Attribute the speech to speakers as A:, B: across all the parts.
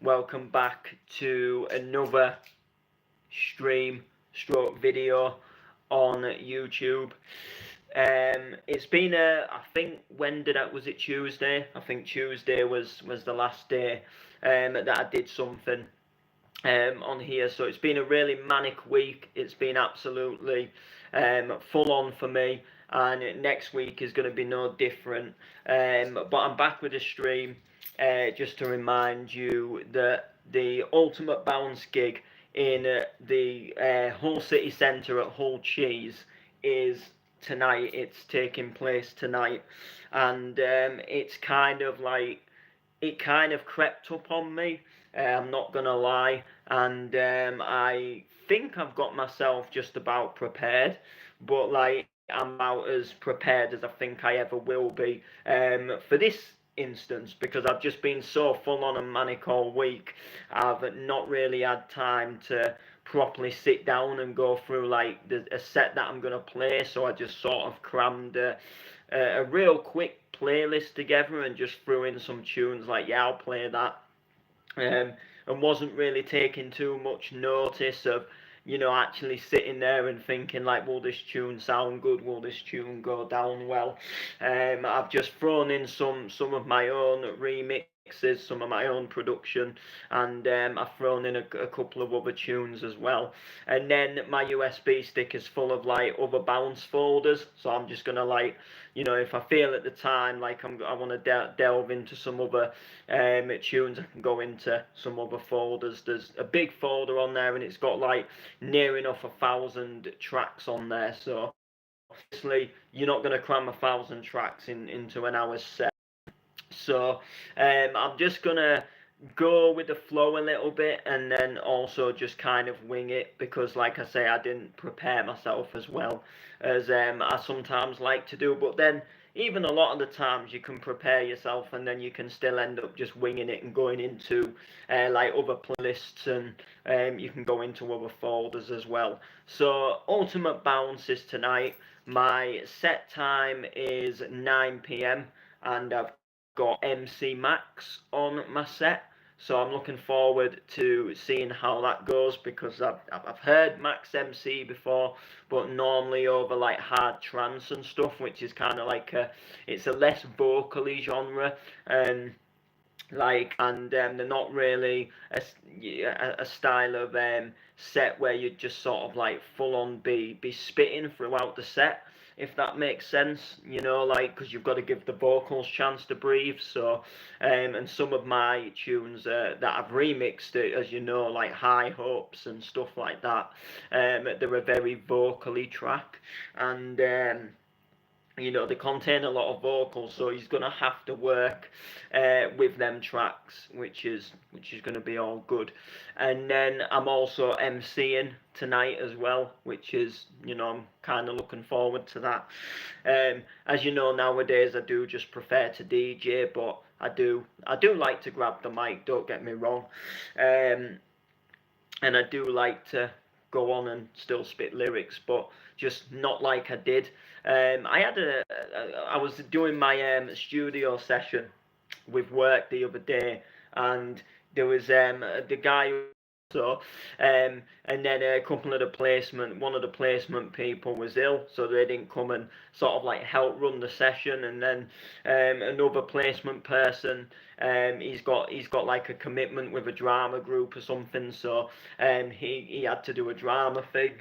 A: Welcome back to another stream stroke video on YouTube. It's been I think was it Tuesday? I think Tuesday was the last day that I did something on here. So it's been a really manic week. It's been absolutely full on for me, and next week is going to be no different. But I'm back with a stream just to remind you that the Ultimate Bounce gig in the Hull City Centre at Hull Cheese is tonight. It's taking place tonight, and it's kind of like it kind of crept up on me. I'm not gonna lie, and I think I've got myself just about prepared, but like I'm about as prepared as I think I ever will be for this instance, because I've just been so full on and manic all week. I've not really had time to properly sit down and go through like a set that I'm gonna play, so I just sort of crammed a real quick playlist together and just threw in some tunes like, yeah, I'll play that, and wasn't really taking too much notice of, actually sitting there and thinking like, will this tune sound good, will this tune go down well. I've just thrown in some of my own remixes, some of my own production, and I've thrown in a couple of other tunes as well. And then my USB stick is full of like other bounce folders, so I'm just gonna like, if I feel at the time like I want to delve into some other tunes, I can go into some other folders. There's a big folder on there, and it's got like near enough 1,000 tracks on there. So obviously you're not going to cram 1,000 tracks into an hour's set. So I'm just gonna go with the flow a little bit, and then also just kind of wing it, because like I say, I didn't prepare myself as well as I sometimes like to do. But then even a lot of the times you can prepare yourself, and then you can still end up just winging it and going into like other playlists, and you can go into other folders as well. So Ultimate Bounce is tonight. My set time is 9 p.m. and I've got MC Max on my set. So I'm looking forward to seeing how that goes, because I've heard Max MC before, but normally over like hard trance and stuff, which is kind of like it's a less vocally genre, and they're not really a style of set where you just sort of like full on be spitting throughout the set, if that makes sense, like, because you've got to give the vocals chance to breathe. So and some of my tunes that I've remixed, as you know, like High Hopes and stuff like that, they're a very vocally track, and they contain a lot of vocals, so he's gonna have to work with them tracks, which is gonna be all good. And then I'm also MCing tonight as well, which is, I'm kind of looking forward to that. As you know, nowadays I do just prefer to DJ, but I do like to grab the mic. Don't get me wrong, and I do like to go on and still spit lyrics, but just not like I did. I was doing my studio session with work the other day, and there was the guy. So, and then one of the placement people was ill, so they didn't come and sort of like help run the session. And then another placement person, he's got like a commitment with a drama group or something, so he had to do a drama thing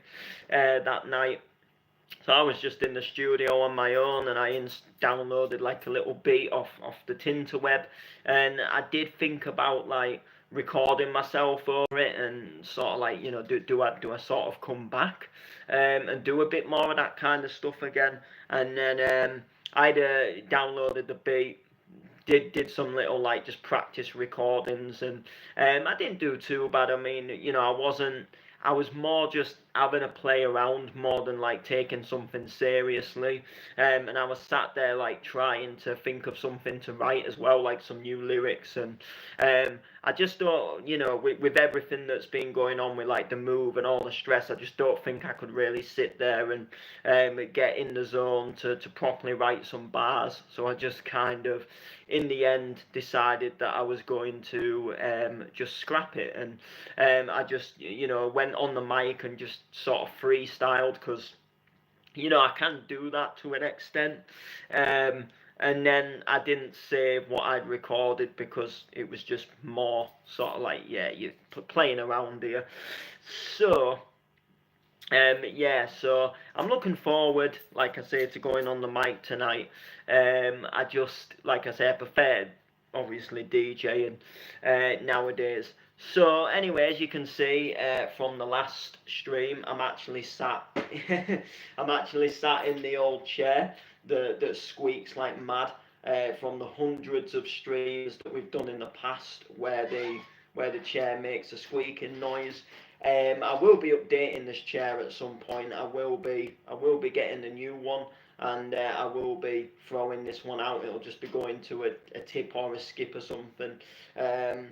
A: that night. So I was just in the studio on my own, and I downloaded like a little beat off the Tinterweb, and I did think about like recording myself over it, and sort of like, do I sort of come back and do a bit more of that kind of stuff again. And then I'd downloaded the beat, did some little like just practice recordings, and I didn't do too bad. I mean, I was more just having a play around more than like taking something seriously. And I was sat there like trying to think of something to write as well, like some new lyrics. And I just don't, with everything that's been going on with like the move and all the stress, I just don't think I could really sit there and get in the zone to properly write some bars. So I just kind of, in the end, decided that I was going to just scrap it. And I just, went on the mic and just sort of freestyled because, I can do that to an extent. Um, and then I didn't save what I'd recorded because it was just more sort of like, yeah, you're playing around here. So, yeah, so I'm looking forward, like I say, to going on the mic tonight. I just, like I say, I prefer obviously DJing nowadays. So, anyway, as you can see from the last stream, I'm actually sat, I'm actually sat in the old chair that squeaks like mad. From the hundreds of streams that we've done in the past, where the chair makes a squeaking noise. I will be updating this chair at some point. I will be getting a new one, and I will be throwing this one out. It'll just be going to a tip or a skip or something, um,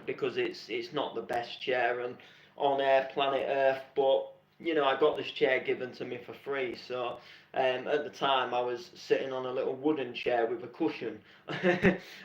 A: because it's not the best chair on planet Earth. But I got this chair given to me for free. So at the time, I was sitting on a little wooden chair with a cushion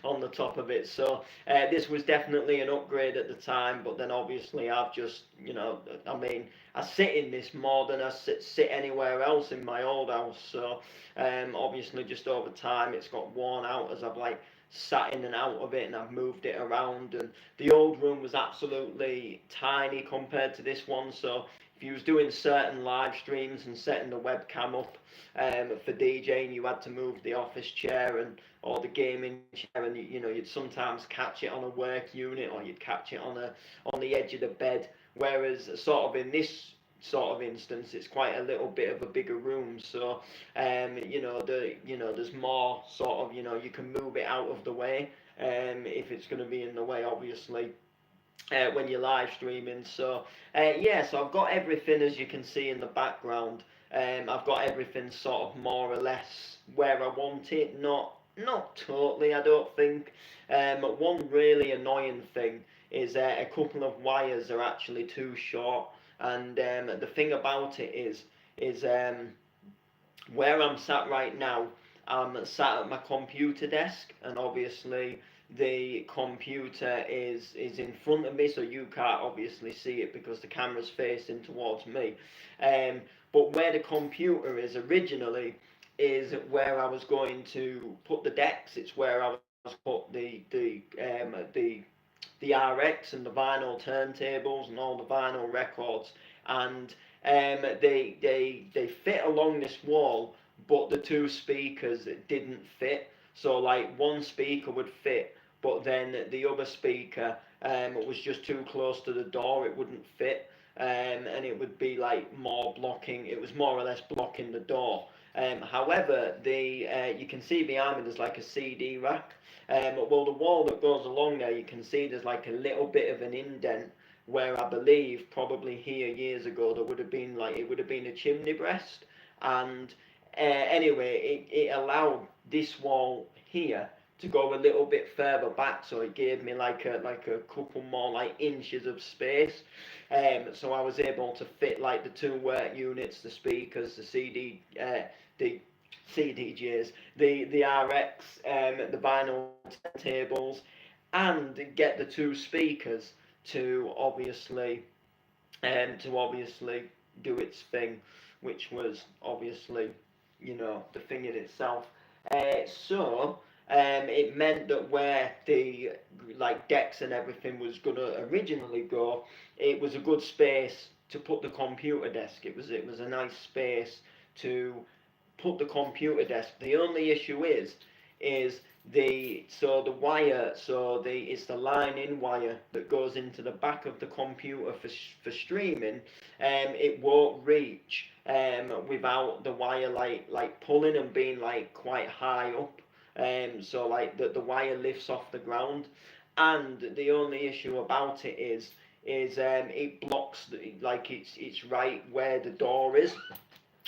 A: on the top of it. So this was definitely an upgrade at the time. But then obviously, I've just, I mean, I sit in this more than I sit anywhere else in my old house. So obviously, just over time, it's got worn out as I've like sat in and out of it, and I've moved it around. And the old room was absolutely tiny compared to this one. So if you was doing certain live streams and setting the webcam up for DJing, you had to move the office chair and or the gaming chair, and you'd sometimes catch it on a work unit, or you'd catch it on the edge of the bed. Whereas sort of in this sort of instance, it's quite a little bit of a bigger room. So there's more sort of, you can move it out of the way if it's going to be in the way, obviously. When you're live streaming. So yeah, so I've got everything, as you can see in the background. I've got everything sort of more or less where I want it. Not totally, I don't think. One really annoying thing is a couple of wires are actually too short, and the thing about it is where I'm sat right now. I'm sat at my computer desk, and obviously the computer is in front of me, so you can't obviously see it because the camera's facing towards me. But where the computer is originally is where I was going to put the decks. It's where I was put the RX and the vinyl turntables and all the vinyl records, and they fit along this wall, but the two speakers didn't fit. So like one speaker would fit, but then the other speaker was just too close to the door. It wouldn't fit, and it would be like more blocking. It was more or less blocking the door. However, you can see behind me there's like a CD rack. Well, the wall that goes along there, you can see there's like a little bit of an indent where I believe probably here years ago there would have been like it would have been a chimney breast, and anyway, it allowed this wall here to go a little bit further back, so it gave me like a couple more like inches of space. So I was able to fit like the two work units, the speakers, the CDJs, the RX, the vinyl tables, and get the two speakers to obviously do its thing, which was obviously the thing in itself. So it meant that where the like decks and everything was gonna originally go, it was a good space to put the computer desk. It was a nice space to put the computer desk. The only issue is the wire, it's the line in wire that goes into the back of the computer for streaming. It won't reach without the wire like pulling and being like quite high up. So like the wire lifts off the ground, and the only issue about it is it blocks like it's right where the door is.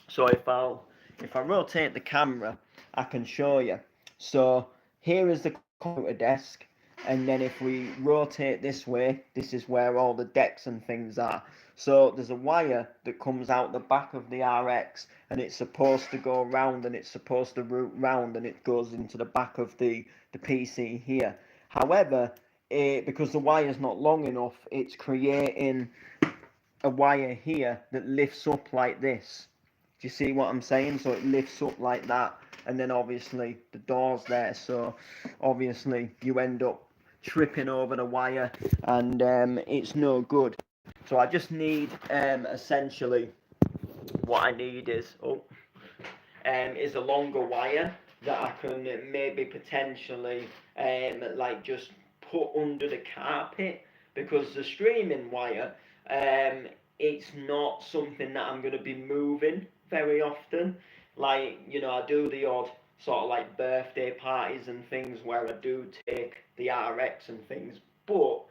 A: So if I rotate the camera, I can show you. So here is the computer desk, and then if we rotate this way, this is where all the decks and things are. So there's a wire that comes out the back of the RX, and it's supposed to go round, and it's supposed to route round, and it goes into the back of the PC here. However, because the wire's not long enough, it's creating a wire here that lifts up like this. Do you see what I'm saying? So it lifts up like that, and then obviously the door's there, so obviously you end up tripping over the wire, and it's no good. So I just need essentially what I need is a longer wire that I can maybe potentially like just put under the carpet, because the streaming wire it's not something that I'm going to be moving very often. Like, you know, I do the odd sort of like birthday parties and things where I do take the RX and things, but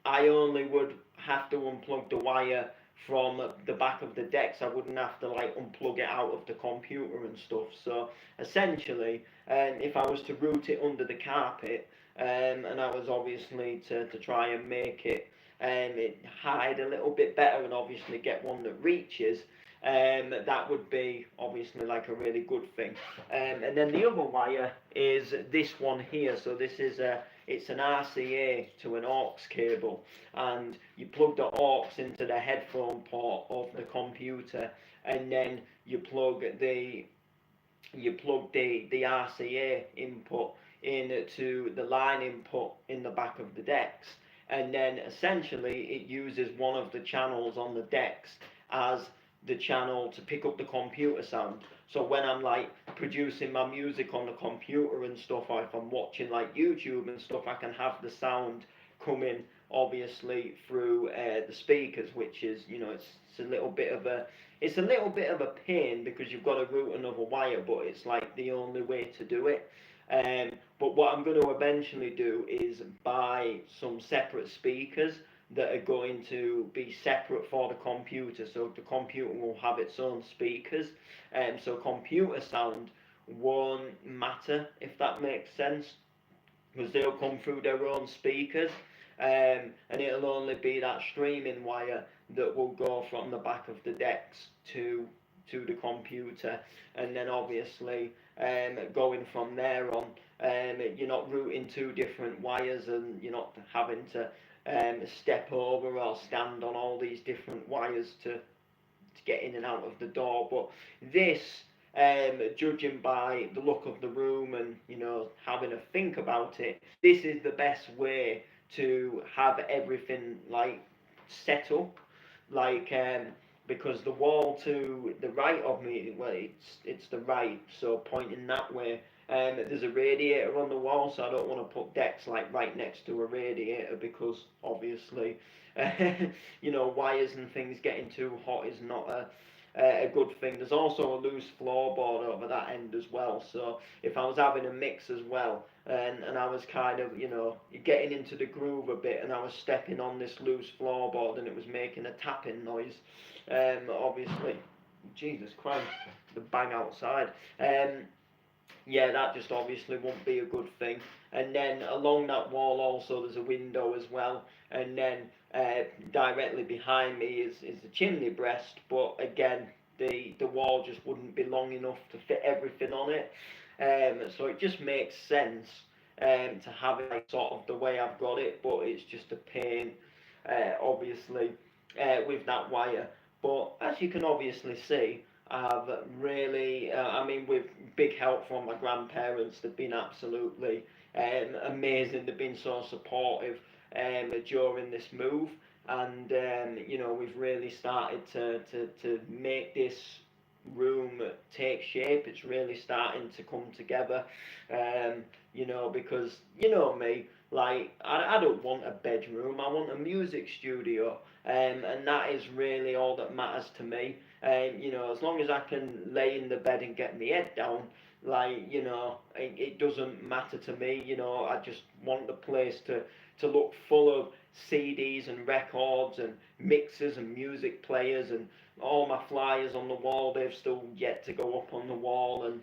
A: I only would have to unplug the wire from the back of the decks. I wouldn't have to like unplug it out of the computer and stuff. So essentially, if I was to route it under the carpet, and I was obviously to try and make it hide a little bit better, and obviously get one that reaches, that would be obviously like a really good thing. And then the other wire is this one here. So this is it's an RCA to an aux cable, and you plug the aux into the headphone port of the computer, and then you plug the RCA input into the line input in the back of the decks, and then essentially it uses one of the channels on the decks as the channel to pick up the computer sound. So when I'm like producing my music on the computer and stuff, or if I'm watching like YouTube and stuff, I can have the sound coming obviously through the speakers, which is, you know, it's a little bit of a pain, because you've got to route another wire, but it's like the only way to do it. But what I'm going to eventually do is buy some separate speakers that are going to be separate for the computer, so the computer will have its own speakers, so computer sound won't matter, if that makes sense, because they'll come through their own speakers, and it'll only be that streaming wire that will go from the back of the decks to the computer, and then obviously going from there on, you're not routing two different wires, and you're not having to step over or stand on all these different wires to get in and out of the door. But this, judging by the look of the room and, you know, having a think about it, this is the best way to have everything like set up, like because the wall to the right of me, well, it's the right, so pointing that way. There's a radiator on the wall, so I don't want to put decks like right next to a radiator, because obviously, you know, wires and things getting too hot is not a good thing. There's also a loose floorboard over that end as well, so if I was having a mix as well, and I was kind of, you know, getting into the groove a bit, and I was stepping on this loose floorboard and it was making a tapping noise, obviously, Jesus Christ, the bang outside. Yeah, that just obviously won't be a good thing. And then along that wall also there's a window as well, and then directly behind me is the chimney breast, but again the wall just wouldn't be long enough to fit everything on it, so it just makes sense to have it like sort of the way I've got it, but it's just a pain obviously with that wire. But as you can obviously see, I've really, I mean, with big help from my grandparents, they've been absolutely amazing. They've been so supportive during this move, and you know, we've really started to make this room take shape. It's really starting to come together, you know, because you know me, like I don't want a bedroom, I want a music studio, and that is really all that matters to me. You know, as long as I can lay in the bed and get my head down, Like, it doesn't matter to me. I just want the place to look full of CDs and records and mixers and music players, and all my flyers on the wall. They've still yet to go up on the wall, and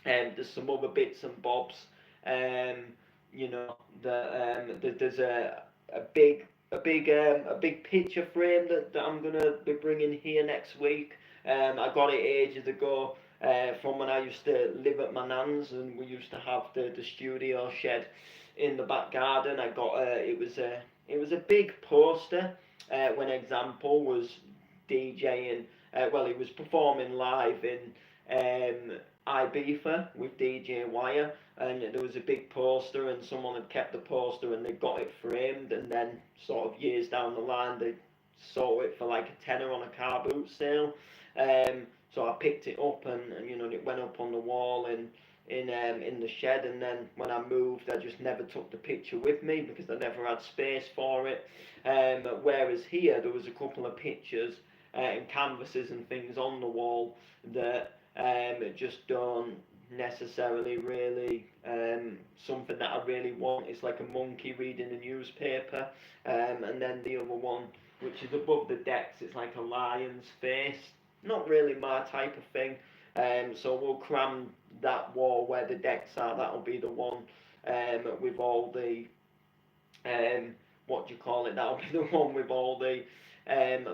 A: there's some other bits and bobs. Um, there's a big picture frame that I'm gonna be bringing here next week. I got it ages ago from when I used to live at my nan's, and we used to have the studio shed in the back garden. I got it was a big poster when Example was DJing. Well, he was performing live in Ibiza with DJ Wire, and there was a big poster, and someone had kept the poster and they got it framed, and then sort of years down the line they sold it for like a tenner on a car boot sale. So I picked it up, and it went up on the wall in the shed, and then when I moved I just never took the picture with me because I never had space for it. Whereas here there was a couple of pictures and canvases and things on the wall that just don't necessarily really something that I really want. It's like a monkey reading a newspaper, and then the other one, which is above the decks, it's like a lion's face. Not really my type of thing. So we'll cram that wall where the decks are. That'll be the one with all the what do you call it? That'll be the one with all the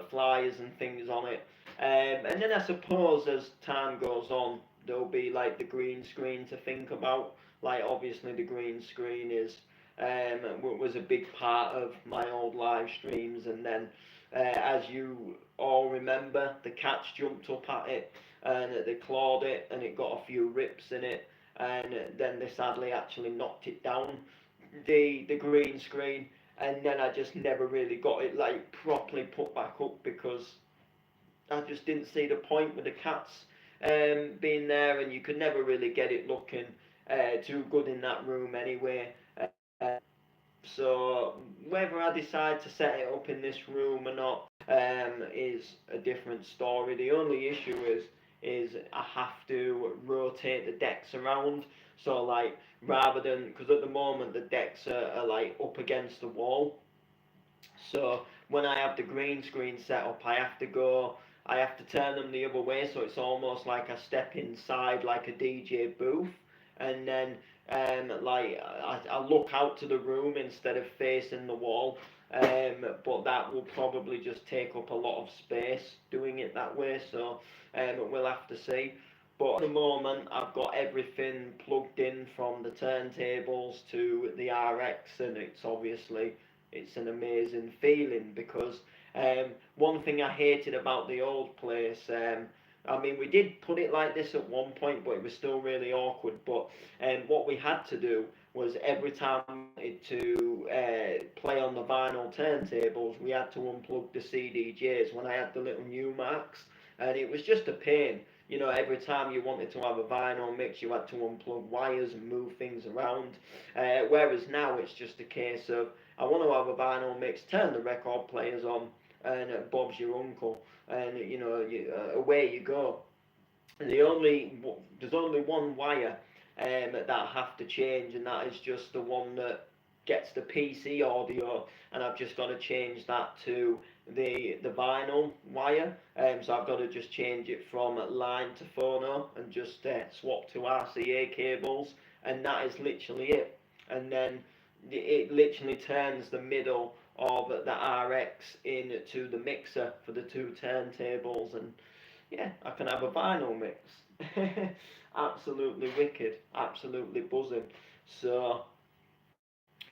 A: flyers and things on it. And then I suppose as time goes on, there'll be like the green screen to think about. Like obviously the green screen was a big part of my old live streams, and then as you all remember, the cats jumped up at it and they clawed it, and it got a few rips in it, and then they sadly actually knocked it down the green screen, and then I just never really got it like properly put back up because I just didn't see the point with the cats being there, and you could never really get it looking too good in that room anyway. Uh, so whether I decide to set it up in this room or not is a different story. The only issue is I have to rotate the decks around. So like rather than, because at the moment the decks are like up against the wall. So when I have the green screen set up, I have to turn them the other way, so it's almost like I step inside like a DJ booth, and then like I look out to the room instead of facing the wall. But that will probably just take up a lot of space doing it that way, so we'll have to see. But at the moment, I've got everything plugged in from the turntables to the RX, and it's an amazing feeling because one thing I hated about the old place, I mean, we did put it like this at one point, but it was still really awkward. But what we had to do was every time we wanted to play on the vinyl turntables, we had to unplug the CDJs when I had the little new marks, and it was just a pain. Every time you wanted to have a vinyl mix, you had to unplug wires and move things around. Whereas now it's just a case of I want to have a vinyl mix, turn the record players on, and Bob's your uncle, and away you go. There's only one wire that I have to change, and that is just the one that gets the PC audio, and I've just got to change that to the vinyl wire. So I've got to just change it from line to phono and just swap to RCA cables, and that is literally it. And then it literally turns the middle of the RX into the mixer for the two turntables, and yeah, I can have a vinyl mix. Absolutely wicked, absolutely buzzing. So,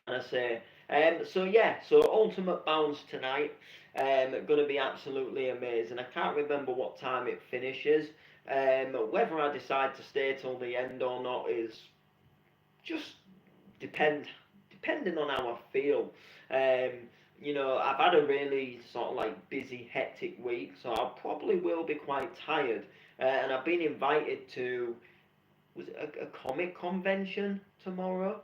A: and I say, so yeah, so Ultimate Bounce tonight, going to be absolutely amazing. I can't remember what time it finishes. Whether I decide to stay till the end or not is just depending on how I feel. I've had a really sort of like busy, hectic week, so I probably will be quite tired. And I've been invited to, was it a comic convention tomorrow?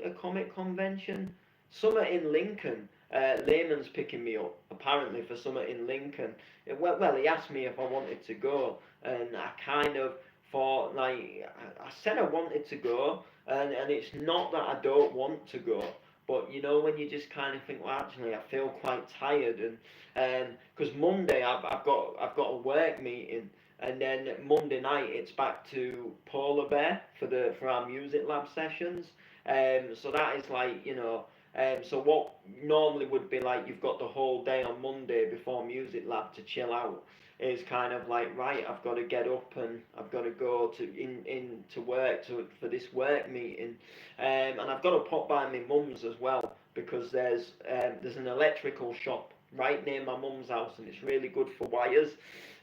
A: A comic convention? Summer in Lincoln. Layman's picking me up, apparently, for Summer in Lincoln. Well, he asked me if I wanted to go, and I kind of for like I said I wanted to go, and it's not that I don't want to go, but you know when you just kind of think, well, actually I feel quite tired, and because Monday I've got a work meeting, and then Monday night it's back to Polar Bear for our music lab sessions, so that is like so what normally would be like you've got the whole day on Monday before music lab to chill out is kind of like, right, I've got to get up and I've got to go to work for this work meeting, and I've got to pop by my mum's as well because there's an electrical shop right near my mum's house and it's really good for wires,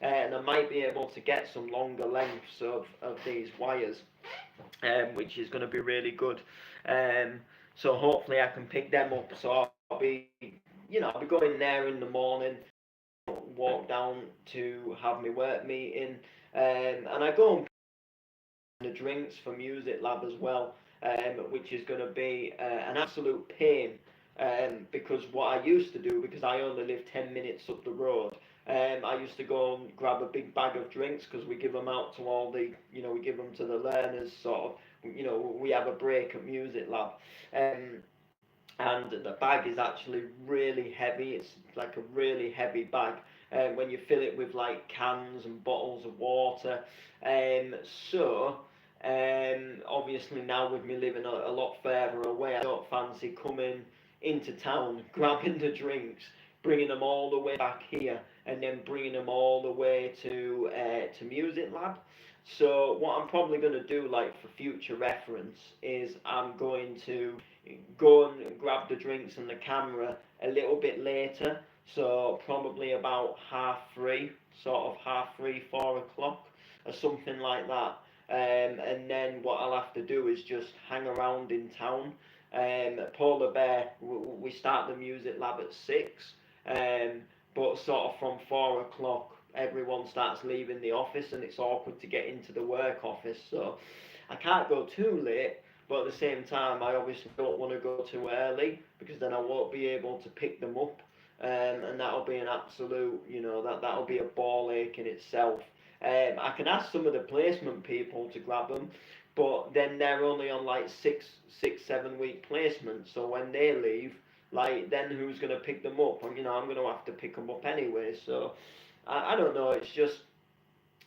A: and I might be able to get some longer lengths of these wires, which is going to be really good. So hopefully I can pick them up. So I'll be, I'll be going there in the morning, walk down to have my work meeting, and I go and pick the drinks for music lab as well, which is going to be an absolute pain. Because what I used to do, because I only live 10 minutes up the road, I used to go and grab a big bag of drinks because we give them out to all the, we give them to the learners, sort of, we have a break at music lab. Um, and the bag is actually really heavy. It's like a really heavy bag when you fill it with like cans and bottles of water. Um, so obviously now with me living a lot further away, I don't fancy coming into town, grabbing the drinks, bringing them all the way back here, and then bringing them all the way to Music Lab. So what I'm probably going to do, like for future reference, is I'm going to go and grab the drinks and the camera a little bit later. So probably about 3:30, sort of 3:30, 4 o'clock, or something like that. And then what I'll have to do is just hang around in town. Polar Bear, we start the music lab at 6, but sort of from 4 o'clock, everyone starts leaving the office and it's awkward to get into the work office. So I can't go too late, but at the same time, I obviously don't want to go too early because then I won't be able to pick them up, and that'll be an absolute, that'll be a ball ache in itself. I can ask some of the placement people to grab them, but then they're only on like 7 week placement. So when they leave, like then who's gonna pick them up? And I'm gonna have to pick them up anyway. So I don't know. It's just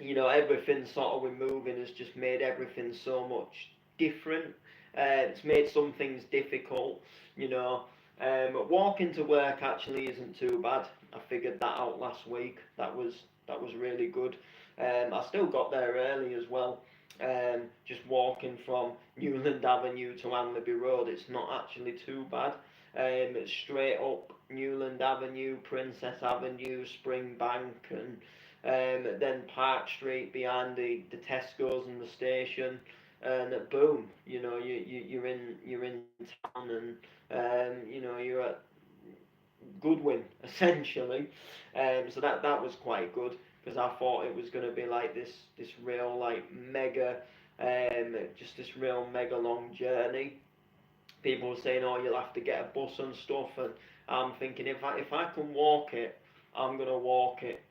A: everything sort of with moving has just made everything so much different. It's made some things difficult, you know. Walking to work actually isn't too bad. I figured that out last week. That was really good. I still got there early as well. Just walking from Newland Avenue to Anlaby Road, it's not actually too bad. It's straight up Newland Avenue, Princess Avenue, Springbank, and then Park Street behind the Tesco's and the station, and boom, you're in town, and you're at Goodwin essentially. So that was quite good because I thought it was going to be like this real like mega, just this real mega long journey. People were saying, "Oh, you'll have to get a bus and stuff," and I'm thinking if I can walk it, I'm gonna walk it.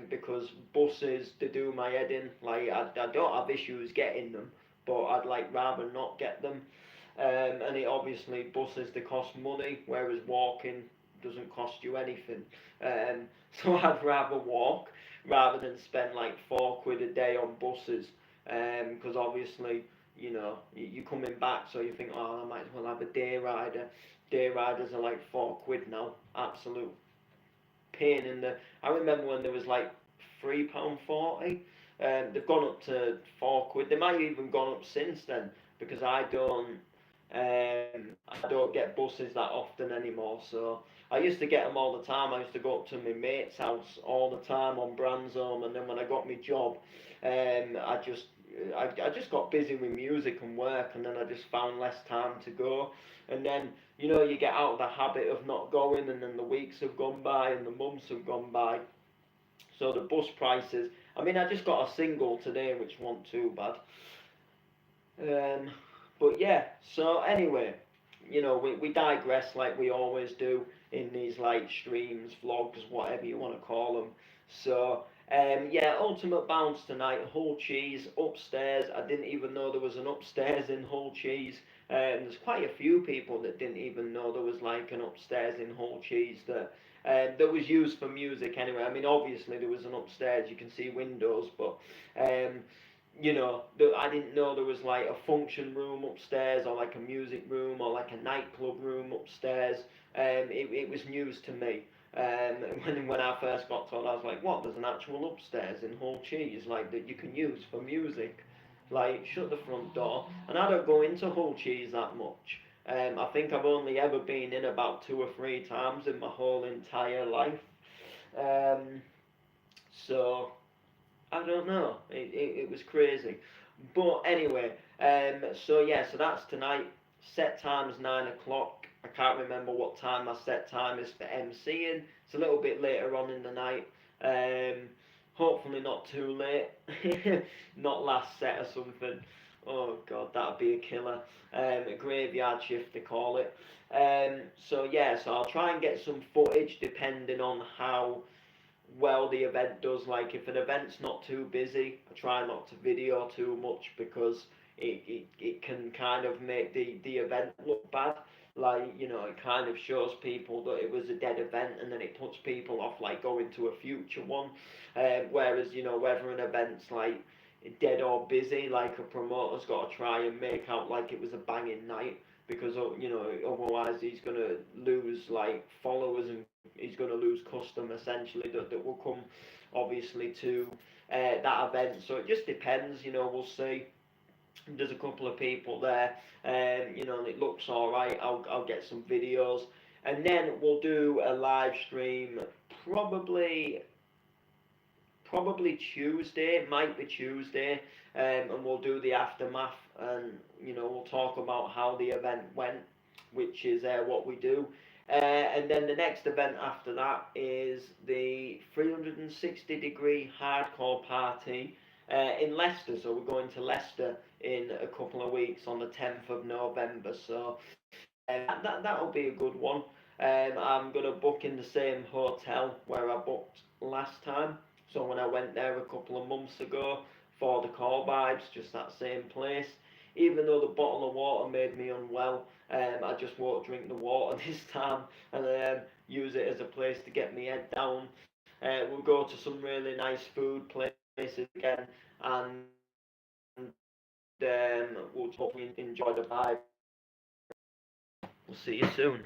A: Because buses they do my head in. Like I don't have issues getting them, but I'd like rather not get them. And it obviously buses they cost money, whereas walking doesn't cost you anything. So I'd rather walk rather than spend like £4 a day on buses. Because obviously you're coming back, so you think, oh, I might as well have a day rider. Day riders are like £4 now. Absolute pain in the. I remember when there was like £3.40. They've gone up to £4. They might have even gone up since then because I don't get buses that often anymore. So I used to get them all the time. I used to go up to my mate's house all the time on Bransholme, and then when I got my job, I just got busy with music and work, and then I just found less time to go. And then you get out of the habit of not going, and then the weeks have gone by and the months have gone by. So the bus prices. I mean, I just got a single today, which wasn't too bad. Um, but yeah. So anyway, we digress like we always do in these like streams, vlogs, whatever you want to call them. So Yeah, Ultimate Bounce tonight. Hull Cheese upstairs. I didn't even know there was an upstairs in Hull Cheese. There's quite a few people that didn't even know there was like an upstairs in Hull Cheese that was used for music anyway. I mean, obviously there was an upstairs. You can see windows, but um, I didn't know there was like a function room upstairs, or like a music room, or like a nightclub room upstairs. It was news to me. When I first got told, I was like, "What? There's an actual upstairs in Hull Cheese, like that you can use for music." Like, shut the front door. And I don't go into Hull Cheese that much. I think I've only ever been in about 2 or 3 times in my whole entire life. Um, so I don't know. It was crazy. But anyway, so yeah, so that's tonight. Set time's 9 o'clock. I can't remember what time my set time is for MCing. It's a little bit later on in the night. Um, Hopefully not too late. Not last set or something. Oh god, that'd be a killer. A graveyard shift they call it. So yeah, so I'll try and get some footage depending on how well the event does. Like if an event's not too busy, I try not to video too much because it can kind of make the event look bad. Like, it kind of shows people that it was a dead event, and then it puts people off like going to a future one. Whereas, whether an event's like dead or busy, like a promoter's got to try and make out like it was a banging night, because otherwise he's gonna lose like followers, and he's gonna lose custom essentially that will come obviously to that event. So it just depends. We'll see. There's a couple of people there, and it looks all right. I'll get some videos, and then we'll do a live stream probably probably Tuesday. It might be Tuesday, and we'll do the aftermath, and we'll talk about how the event went, which is what we do. And then the next event after that is the 360-degree hardcore party in Leicester. So we're going to Leicester in a couple of weeks on the 10th of November. So that'll be a good one. I'm going to book in the same hotel where I booked last time. So when I went there a couple of months ago for the core vibes, just that same place. Even though the bottle of water made me unwell, I just won't drink the water this time, and use it as a place to get my head down. We'll go to some really nice food places again, and we'll hopefully enjoy the vibe. We'll see you soon.